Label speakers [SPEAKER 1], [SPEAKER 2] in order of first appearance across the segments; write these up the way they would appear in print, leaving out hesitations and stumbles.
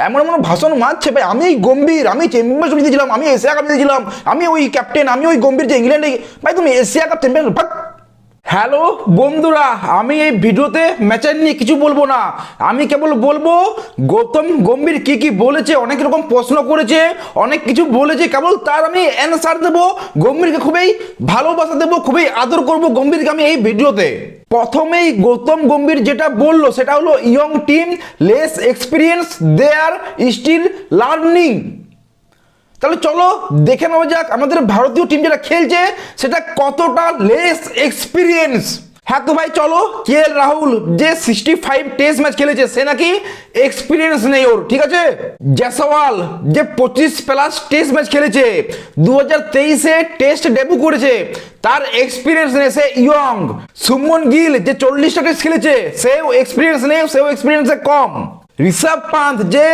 [SPEAKER 1] এমন এমন ভাষণ মারছে ভাই, আমি গম্ভীর, আমি চ্যাম্পিয়ন্স জিতেছিলাম, আমি এশিয়া কাপ জিতেছিলাম, আমি ওই ক্যাপ্টেন, আমি ওই গম্ভীর যে ইংল্যান্ডে। ভাই তুমি এশিয়া কাপ চ্যাম্পিয়ন। হ্যালো বন্ধুরা, আমি এই ভিডিওতে ম্যাচের নিয়ে কিছু বলবো না, আমি কেবল বলবো গৌতম গম্ভীর কি কি বলেছে, অনেক রকম প্রশ্ন করেছে, অনেক কিছু বলেছে, কেবল তার আমি অ্যান্সার দেবো। গম্ভীরকে খুবই ভালোবাসা দেবো, খুবই আদর করবো গম্ভীরকে আমি এই ভিডিওতে। প্রথমেই গৌতম গম্ভীর যেটা বললো সেটা হলো ইয়ং টিম, লেস এক্সপিরিয়েন্স, দে আর স্টিল লার্নিং। তাহলে চলো দেখে নেওয়া যাক আমাদের ভারতীয় টিম যেটা খেলছে সেটা কতটা লেস এক্সপিরিয়েন্স। হ্যাঁ তো ভাই চলো, KL রাহুল যে 65 টেস্ট ম্যাচ খেলেছে সে নাকি এক্সপিরিয়েন্স নেই ওর, ঠিক আছে। জয়সওয়াল যে 25+ টেস্ট ম্যাচ খেলেছে, 2023-এ টেস্ট ডেবিউ করেছে, তার এক্সপিরিয়েন্স নেই, সে ইয়ং। শুভমন গিল যে 40টা টেস্ট খেলেছে, সেও এক্সপিরিয়েন্স নেই, সেও এক্সপিরিয়েন্সে কম। ঋষভ পান্থ যে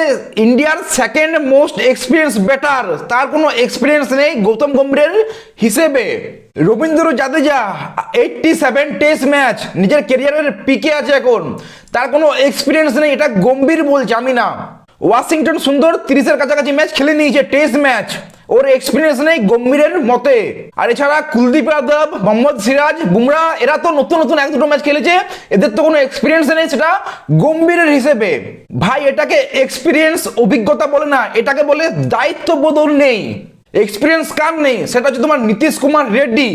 [SPEAKER 1] ইন্ডিয়ার সেকেন্ড মোস্ট এক্সপিরিয়েন্স ব্যাটার, তার কোনো এক্সপিরিয়েন্স নেই গৌতম গম্ভীরের হিসেবে। রবীন্দ্র জাদেজা 87 টেস্ট ম্যাচ, নিজের ক্যারিয়ারের পিকে আছে এখন, তার কোনো এক্সপিরিয়েন্স নেই, এটা গম্ভীর বলছে, আমি না। ওয়াশিংটন সুন্দর 30-এর কাছাকাছি ম্যাচ খেলে নিয়েছে টেস্ট ম্যাচ, ওর এক্সপিরিয়েন্স নেই গম্ভীরের মতে। আর এছাড়া কুলদীপ যাদব, মোহাম্মদ সিরাজ, বুমরা এরা তো নতুন নতুন 1-2 ম্যাচ খেলেছে, এদের তো কোনো এক্সপিরিয়েন্স নেই, সেটা গম্ভীরের হিসেবে। ভাই এটাকে এক্সপিরিয়েন্স অভিজ্ঞতা বলে না, এটাকে বলে দায়িত্ববোধ নেই। এক্সপিরিয়েন্স কার নেই সেটা হচ্ছে তোমার নীতিশ কুমার রেড্ডি,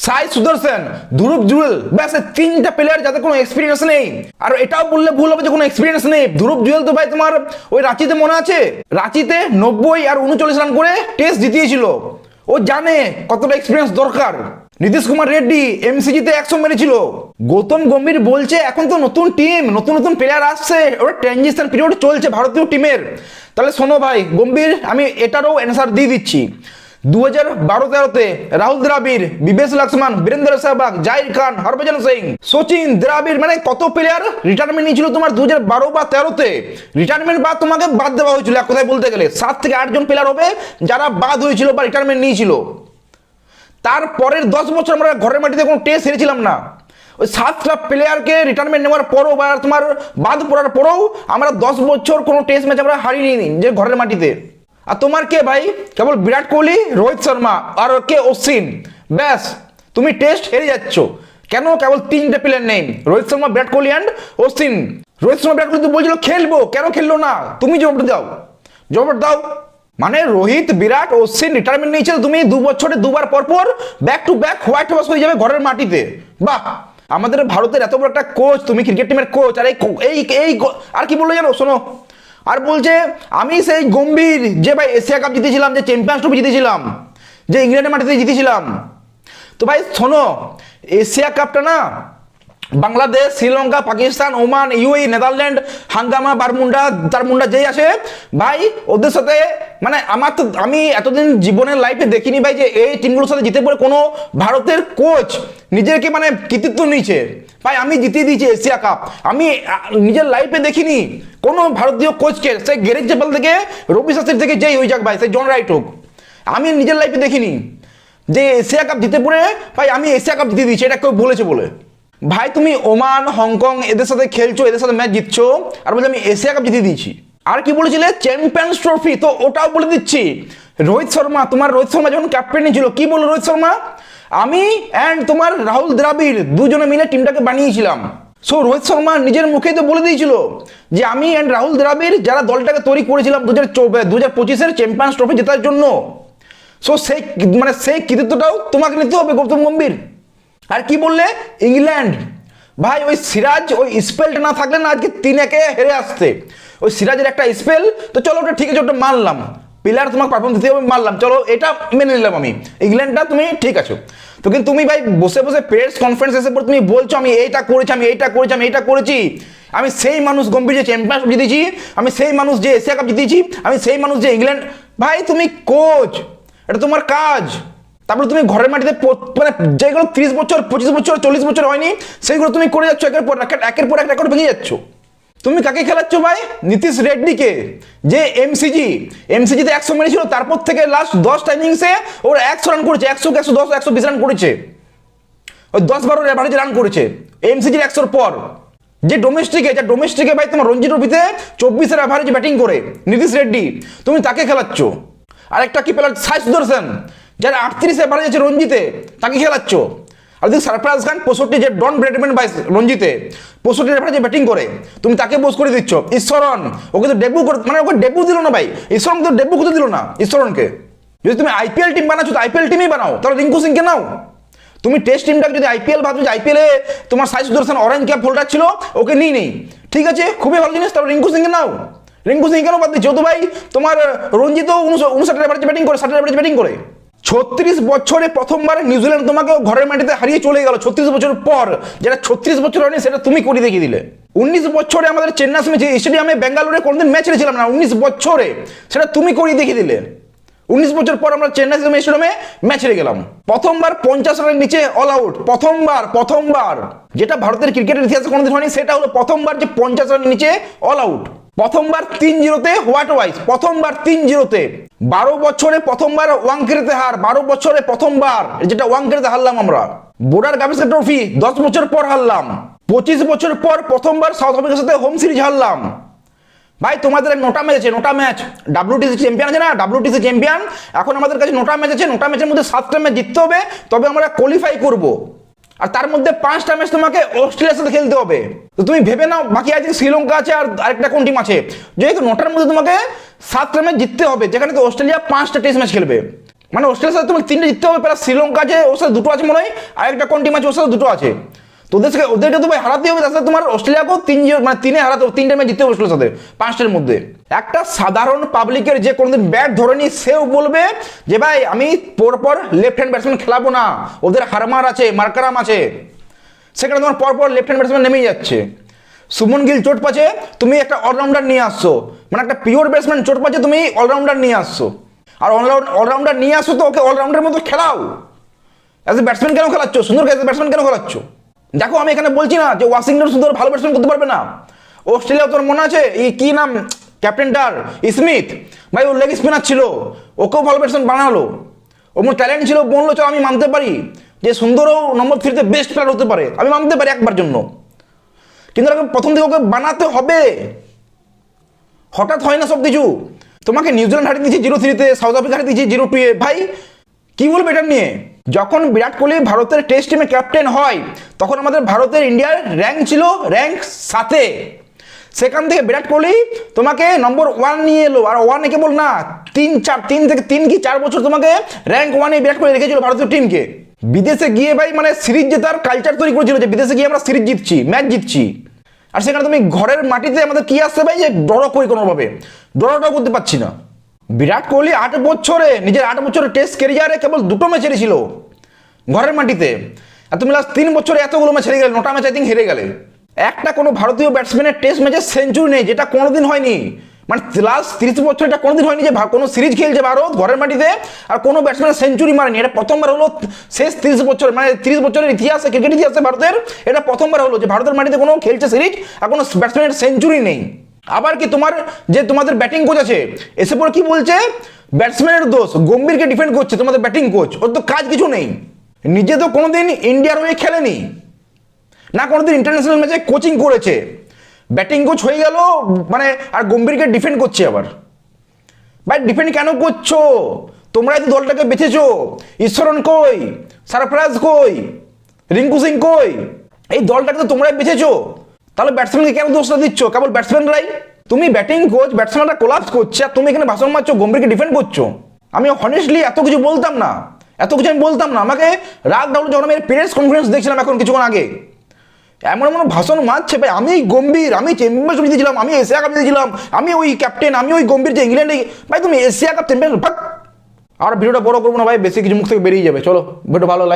[SPEAKER 1] সাই সুদর্শন, ধ্রুব জুয়েল, ব্যাস 3টা প্লেয়ার যাদের কোনো এক্সপিরিয়েন্স নেই। আর এটাও বললে ভুল হবে যে কোনো এক্সপিরিয়েন্স নেই। ধ্রুব জুয়েল তো ভাই তোমার ওই রাঁচিতে মনে আছে, রাঁচিতে 90 আর 39 রান করে টেস্ট জিতিয়েছিল, ও জানে কতটা এক্সপিরিয়েন্স দরকার। নীতিশ কুমার রেড্ডি MCGতে 100 মেরেছিল। গৌতম গম্ভীর বলছে এখন তো নতুন টিম, নতুন নতুন প্লেয়ার আসছে, ওটা ট্রানজিশন পিরিয়ড চলছে ভারতীয় টিমের। তাহলে শোনো ভাই গম্ভীর, আমি এটারও অ্যান্সার দিয়ে দিচ্ছি। 2012-13-তে রাহুল দ্রাবিড়, বিবেশ লক্ষ্মণ, বীরেন্দ্র সেহবাগ, জাহির খান, হরভজন সিং, সচিন, দ্রাবিড়, মানে কত প্লেয়ার রিটায়ারমেন্ট নিয়েছিল তোমার 2012 বা 13-তে। রিটায়ারমেন্ট বা তোমাকে বাদ দেওয়া হয়েছিল, এক কথায় বলতে গেলে 7 থেকে 8 জন প্লেয়ার হবে যারা বাদ হয়েছিল বা রিটায়ারমেন্ট নিয়েছিল। তারপরের 10 বছর আমরা ঘরের মাটিতে কোনো টেস্ট হেরেছিলাম না। ওই 7টা প্লেয়ারকে রিটায়ারমেন্ট নেওয়ার পরও বা তোমার বাদ পড়ার পরেও আমরা 10 বছর কোনো টেস্ট ম্যাচ আমরা হারিয়ে যে ঘরের মাটিতে। আর তোমার কে ভাই, কেবল বিরাট কোহলি, রোহিত শর্মা আর কে অশ্বিন, ব্যাস তুমি টেস্ট হেরে যাচ্ছ। কেন? কেবল 3টে প্লেয়ার নেই, রোহিত শর্মা, বিরাট কোহলি অ্যান্ড অশ্বিন। রোহিত শর্মা বিরাট কোহলি তো বলছিল খেলবো, কেন খেললো না? তুমি জবাব দাও, জবাব দাও। মানে রোহিত, বিরাট, অশ্বিন রিটায়ারমেন্ট নিয়েছে, তুমি 2 বছরে 2বার পর back to back white wash হয়ে যাবে ঘরের মাটিতে। বাহ, আমাদের ভারতের এত বড় একটা কোচ, তুমি ক্রিকেট টিমের কোচ, আর এই আর কি বললো জানো, শোনো। আর বলছে আমি সেই গম্ভীর যে ভাই এশিয়া কাপ জিতেছিলাম, যে চ্যাম্পিয়ন্স ট্রফি জিতেছিলাম, যে ইংল্যান্ডের মাটিতে জিতেছিলাম। তো ভাই শোনো, এশিয়া কাপটা না Bangladesh, Sri Lanka, Pakistan, Oman, UAE, Netherland, হাঙ্গামা, বারমুন্ডা, তারমুন্ডা যেই আসে ভাই ওদের সাথে, মানে আমি এতদিন জীবনের লাইফে দেখিনি ভাই যে এই টিমগুলোর সাথে জিতে পড়ে কোনো ভারতের কোচ নিজেকে মানে কৃতিত্ব নিয়েছে। ভাই আমি জিতিয়ে দিয়েছি এশিয়া কাপ, আমি নিজের লাইফে দেখিনি কোনো ভারতীয় কোচকে, সে গ্যারেজ চ্যাপেল থেকে রবি শাস্ত্রী থেকে যেই হয়ে যাক ভাই, সে জন রাইট হোক, আমি নিজের লাইফে দেখিনি যে এশিয়া কাপ জিতে পড়ে ভাই আমি এশিয়া কাপ জিতে দিয়েছি, এটা কেউ বলেছে বলে। ভাই তুমি ওমান, হংকং এদের সাথে খেলছো, এদের সাথে ম্যাচ জিতছো, আর বলছে আমি এশিয়া কাপ জিতে দিয়েছি। আর কি বলেছিলে? চ্যাম্পিয়ন্স ট্রফি, তো ওটাও বলে দিচ্ছি। রোহিত শর্মা, তোমার রোহিত শর্মা যখন ক্যাপ্টেন ছিল কি বললো রোহিত শর্মা? আমি অ্যান্ড তোমার রাহুল দ্রাবিড় দুজনে মিলে টিমটাকে বানিয়েছিলাম। সো রোহিত শর্মা নিজের মুখেই তো বলে দিয়েছিল যে আমি অ্যান্ড রাহুল দ্রাবিড় যারা দলটাকে তৈরি করেছিলাম 2025-এর চ্যাম্পিয়ন্স ট্রফি জেতার জন্য। সো সেই কৃতিত্বটাও তোমাকে নিতে হবে গৌতম গম্ভীর। আর কি বললে? ইংল্যান্ড, ভাই ওই সিরাজ ওই স্পেলটা না থাকলে না আজকে 3-1 হেরে আসতে। ওই সিরাজের একটা স্পেল, তো চলো ওটা ঠিক আছে, ওটা মানলাম, প্লেয়ার তোমাকে পারফরমেন্স দিতে হবে, মানলাম, চলো এটা মেনে নিলাম আমি। ইংল্যান্ডটা তুমি ঠিক আছো, তো কিন্তু তুমি ভাই বসে বসে প্রেস কনফারেন্স এসে পর তুমি বলছো আমি এইটা করেছি, আমি এইটা করেছি, আমি এইটা করেছি। আমি সেই মানুষ গম্ভীর যে চ্যাম্পিয়নশিপ জিতেছি, আমি সেই মানুষ যে এশিয়া কাপ জিতেছি, আমি সেই মানুষ যে ইংল্যান্ড। ভাই তুমি কোচ, এটা তোমার কাজ। তারপরে তুমি ঘরের মাটিতে মানে যেগুলো 30 বছর, 25 বছর, 40 বছর হয়নি সেইগুলো তুমি করে যাচ্ছ, একের পর এক রেকর্ড ভেঙে যাচ্ছ। তুমি কাকে খেলাচ্ছ ভাই? নীতিশ রেড্ডিকে, যে এমসিজিতে 100 মেরেছিল, তারপর থেকে লাস্ট 10টা ইনিংসে ওর 100 রান করেছে, 100, 110, 120 রান করেছে, ওই 10-12 অ্যাভারেজে রান করেছে এমসিজির 100-র পর। যে ডোমেস্টিকে ভাই তোমার রঞ্জি ট্রফিতে 24-এর অ্যাভারেজ ব্যাটিং করে নীতিশ রেড্ডি, তুমি তাকে খেলাচ্ছ। আরেকটা কি প্লেয়ার সাই সুদর্শন, যার 38 অ্যাভারেজ আছে রঞ্জিতে, তাকে খেলাচ্ছ। আর দেখি সরফরাজ খান 65, যে ডন ব্রেডম্যান বাইস রঞ্জিতে 65 অ্যাভারেজে ব্যাটিং করে, তুমি তাকে বোস করে দিচ্ছ। ঈশ্বরন, ওকে তো ডেবিউ মানে ওকে ডেবিউ দিল না ভাই, ঈশ্বরন তো ডেবিউ করতে দিল না ঈশ্বরনকে। যদি তুমি আইপিএল টিম বানাচ্ছো তো আইপিএল টিমই বানাও, তাহলে রিঙ্কু সিংকে নাও। তুমি টেস্ট টিমটাকে যদি আইপিএল ভাবছো, যে আইপিএলে তোমার সাই সুদর্শন অরেঞ্জ ক্যাপ হোল্ডার ছিল, ওকে নেই, ঠিক আছে, খুবই ভালো জিনিস, তাহলে রিঙ্কু সিংকে নাও। রিঙ্কু সিং কেন বাদ দিচ্ছ? তো ভাই তোমার রঞ্জিত 59 অ্যাভারেজ ব্যাটিং করে, 60 অ্যাভারেজ ব্যাটিং করে। 36 বছরে প্রথমবার নিউজিল্যান্ড তোমাকে ঘরের মাটিতে হারিয়ে চলে গেল 36 বছর পর, যেটা 36 বছর হয়নি সেটা তুমি করে দেখিয়ে দিলে। 19 বছরে আমাদের চেন্নাই স্টেডিয়ামে বেঙ্গালুরে কোনদিন ম্যাচ হেরেছিলাম না, 19 বছরে সেটা তুমি করিয়ে দেখিয়ে দিলে। 19 বছর পর আমরা চেন্নাই স্টেডিয়ামে ম্যাচ হেরে গেলাম। প্রথমবার 50 রানের নিচে অল আউট, প্রথমবার যেটা ভারতের ক্রিকেটের ইতিহাসে কোনোদিন হয়নি, সেটা হলো প্রথমবার যে 50 রানের নিচে অল আউট। প্রথমবার 3-0 হোয়াট ওয়াইজ, প্রথমবার 3-0। 12 বছরে প্রথমবার ওয়াংখেড়েতে হার, 12 বছরে প্রথমবার যেটা ওয়াংখেড়েতে হারলাম আমরা। বর্ডার গাভাস্কার ট্রফি 10 বছর পর হারলাম। 25 বছর পর প্রথমবার সাউথ আফ্রিকার সাথে হোম সিরিজ হারলাম। ভাই তোমাদের নোটা ম্যাচ আছে, নোটা ম্যাচ, WTC চ্যাম্পিয়ন আছে না, WTC চ্যাম্পিয়ন, এখন আমাদের কাছে নোটা ম্যাচ আছে। নোটা ম্যাচের মধ্যে 7টা ম্যাচ জিততে হবে, তবে আমরা কোয়ালিফাই করব। আর তার মধ্যে 5টা ম্যাচ তোমাকে অস্ট্রেলিয়ার সাথে খেলতে হবে। তো তুমি ভেবে নাও, বাকি আছে শ্রীলঙ্কা আছে, আর আরেকটা কোন টিম আছে, যেহেতু নোটার মধ্যে তোমাকে 7টা ম্যাচ জিততে হবে, যেখানে তো অস্ট্রেলিয়া 5টা টেস্ট ম্যাচ খেলবে, মানে অস্ট্রেলিয়ার সাথে তোমাকে 3টে জিততে হবে, প্লাস শ্রীলঙ্কা আছে, ওর সাথে 2টো আছে মনে হয়, আরেকটা কোন টিম আছে ওর সাথে 2টো আছে। তো ওদেরকে তো ভাই হারাতে হবে, তার সাথে তোমার অস্ট্রেলিয়াকেও 3-0 মানে 3-এ হারাতে হবে, 3টে ম্যাচ জিততে হবে অস্ট্রেলিয়ার সাথে 5টার মধ্যে। একটা সাধারণ পাবলিকের যে কোনোদিন ব্যাট ধরেনি, সেও বলবে যে ভাই আমি পরপর লেফট হ্যান্ড ব্যাটসম্যান খেলাবো না, ওদের হারমার আছে, মার্কারাম আছে, সেখানে তোমার পরপর লেফট হ্যান্ড ব্যাটসম্যান নেমেই যাচ্ছে। সুমন গিল চোট পাচ্ছে, তুমি একটা অলরাউন্ডার নিয়ে আসছো, মানে একটা পিওর ব্যাটসম্যান চোট পাচ্ছে, তুমি অলরাউন্ডার নিয়ে আসছো। আর অলরাউন্ডার নিয়ে আসছো তো ওকে অলরাউন্ডারের মতো খেলাও। অ্যাজ এ ব্যাটসম্যান কেন খেলাচ্ছ? সুন্দর অ্যাজ এ ব্যাটসম্যান কেন খেলাচ্ছ? দেখো আমি এখানে বলছি না যে ওয়াশিংটন সুন্দর ভালো ব্যাটসম্যান করতে পারবে না। অস্ট্রেলিয়া তোর মনে আছে এই কি নাম ক্যাপ্টেনটার, স্মিথ, ভাই ওর লেগ স্পিনার ছিল, ওকেও ভালো ব্যাটসম্যান বানালো, ওর ট্যালেন্ট ছিল, বললো চল আমি মানতে পারি যে সুন্দরও নম্বর 3-তে বেস্ট প্লেয়ার হতে পারে, আমি মানতে পারি একবার জন্য, কিন্তু প্রথম দিকে ওকে বানাতে হবে, হঠাৎ হয় না সব কিছু। তোমাকে নিউজিল্যান্ড হারিয়ে দিয়েছি 0-3-তে, সাউথ আফ্রিকা হারিয়ে দিয়েছি 0-2-এ, ভাই কি বলবো এটা নিয়ে? যখন বিরাট কোহলি ভারতের টেস্ট টিমে ক্যাপ্টেন হয়, তখন আমাদের ভারতের ইন্ডিয়ার র্যাঙ্ক ছিল র্যাঙ্ক 7-এ, সেখান থেকে বিরাট কোহলি তোমাকে নম্বর 1 নিয়ে এলো। আর 1-এ কেবল না, 3 কি 4 বছর তোমাকে র্যাঙ্ক 1-এ বিরাট কোহলি রেখেছিল ভারতীয় টিমকে। বিদেশে গিয়ে ভাই মানে সিরিজ জেতার কালচার তৈরি করেছিল, যে বিদেশে গিয়ে আমরা সিরিজ জিতছি, ম্যাচ জিতছি। আর সেখানে তুমি ঘরের মাটিতে আমাদের কি আসছে ভাই, যে ড্র করি কোনোভাবে, ড্রটাও করতে পারছি না। বিরাট কোহলি 8 বছরে নিজের 8 বছরের টেস্ট ক্যারিয়ারে কেবল 2টো ম্যাচ হেরেছিল ঘরের মাটিতে, আর তুমি লাস্ট 3 বছরে এতগুলো ম্যাচ হেরে গেলে, 9টা ম্যাচ আই থিঙ্ক হেরে গেলে। একটা কোনো ভারতীয় ব্যাটসম্যানের টেস্ট ম্যাচে সেঞ্চুরি নেই, যেটা কোনোদিন হয়নি, মানে লাস্ট 30 বছর এটা কোনোদিন হয়নি যে কোনো সিরিজ খেলছে ভারত ঘরের মাটিতে আর কোনো ব্যাটসম্যান সেঞ্চুরি মারেনি। এটা প্রথমবার হলো শেষ 30 বছর, মানে 30 বছরের ইতিহাসে, ক্রিকেট ইতিহাসে ভারতের এটা প্রথমবার হলো যে ভারতের মাটিতে কোনো খেলছে সিরিজ আর কোনো ব্যাটসম্যানের সেঞ্চুরি নেই। আবার কি তোমাদের ব্যাটিং কোচ আছে, এসে পরে কি বলছে ব্যাটসম্যানের দোষ, গম্ভীরকে ডিফেন্ড করছে তোমাদের ব্যাটিং কোচ, ওর তো কাজ কিছু নেই, নিজে তো কোনোদিন ইন্ডিয়ার হয়ে খেলেনি না, কোনোদিন ইন্টারন্যাশনাল ম্যাচে কোচিং করেছে, ব্যাটিং কোচ হয়ে গেল মানে, আর গম্ভীরকে ডিফেন্ড করছে আবার। ভাই ডিফেন্ড কেন করছো? তোমরাই তো দলটাকে বেঁচেছো, ঈশ্বরন কই, সরফরাজ কই, রিঙ্কু সিং কই, এই দলটাকে তো তোমরাই বেঁচেছো, তাহলে ব্যাটসম্যানকে কেন দোষটা দিচ্ছ? কেবল ব্যাটসম্যানরাই, তুমি ব্যাটিং কোচ, ব্যাটসম্যানরা কোলাপস করছে আর তুমি এখানে ভাষণ মারছো, গম্ভীরকে ডিফেন্ড করছো। আমি হনেস্টলি এত কিছু বলতাম না, আমাকে রাগ ডাউন যখন আমি প্রেস কনফারেন্স দেখছিলাম এখন কিছুক্ষণ আগে, এমন ভাষণ মারছে ভাই, আমি গম্ভীর, আমি চ্যাম্পিয়ন্স ট্রফি দিয়েছিলাম, আমি এশিয়া কাপ দিয়েছিলাম, আমি ওই ক্যাপ্টেন, আমি ওই গম্ভীর যে ইংল্যান্ডে, ভাই তুমি এশিয়া কাপ চ্যাম্পিয়ন। আর ভিডিওটা বড় করবো না ভাই, বেশি কিছু মুখ থেকে বেরিয়ে যাবে। চলো ভিডিও ভালো লাগে।